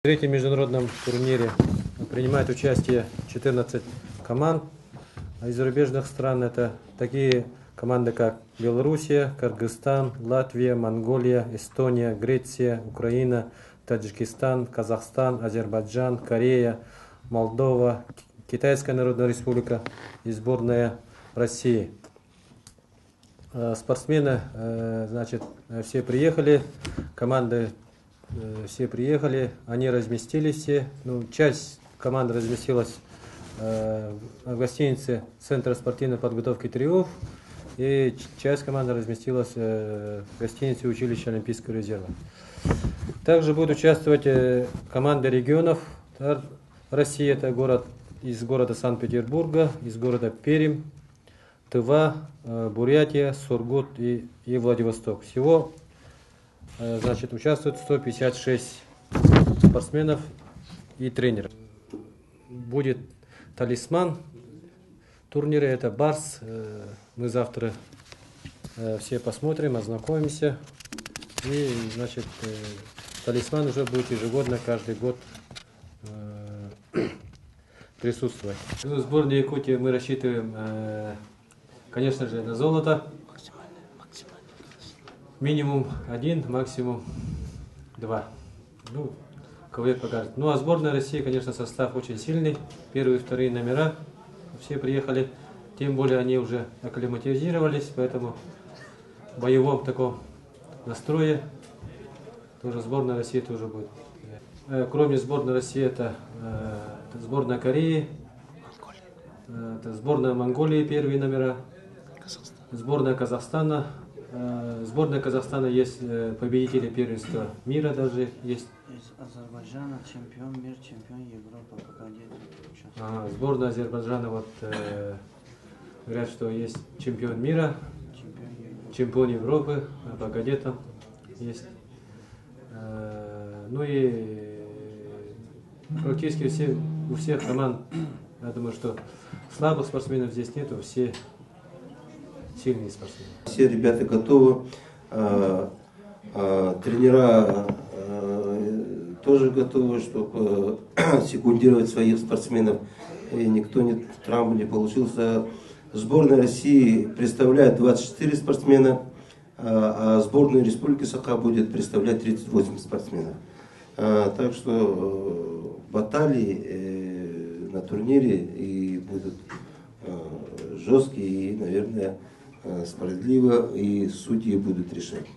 В третьем международном турнире принимает участие 14 команд. А из зарубежных стран это такие команды, как Белоруссия, Кыргызстан, Латвия, Монголия, Эстония, Греция, Украина, Таджикистан, Казахстан, Азербайджан, Корея, Молдова, Китайская Народная Республика и сборная России. Спортсмены, значит, все приехали, команды все приехали, они разместились все. Ну, часть команды разместилась в гостинице Центра спортивной подготовки «Триумф», и часть команды разместилась в гостинице училища Олимпийского резерва. Также будут участвовать команды регионов России, это из города Санкт-Петербурга, из города Пермь, Тыва, Бурятия, Сургут и Владивосток. Всего, значит, участвуют 156 спортсменов и тренеров. Будет талисман турнира, это Барс. Мы завтра все посмотрим, ознакомимся. И, значит, талисман уже будет ежегодно, каждый год присутствовать. В сборной Якутии мы рассчитываем, конечно же, на золото. Минимум 1, максимум 2. Ну, кого покажет. Ну, а сборная России, конечно, состав очень сильный. Первые и вторые номера все приехали. Тем более они уже акклиматизировались, поэтому в боевом таком настрое тоже сборная России тоже будет. Кроме сборной России, это сборная Кореи, это сборная Монголии первые номера, сборная Казахстана. Сборная Казахстана есть победители первенства мира даже есть. Из Азербайджана чемпион мира, чемпион Европы по кадетам. Сборная Азербайджана, вот говорят, что есть чемпион мира, чемпион Европы по кадетам есть. Ну и практически у всех команд, я думаю, что слабых спортсменов здесь нету, все сильные спортсмены. Все ребята готовы, тренера тоже готовы, чтобы секундировать своих спортсменов, и никто травмы не получился. Сборная России представляет 24 спортсмена, а сборная Республики Саха будет представлять 38 спортсменов. Так что баталии на турнире и будут жесткие и, наверное, справедливо, и судьи будут решать.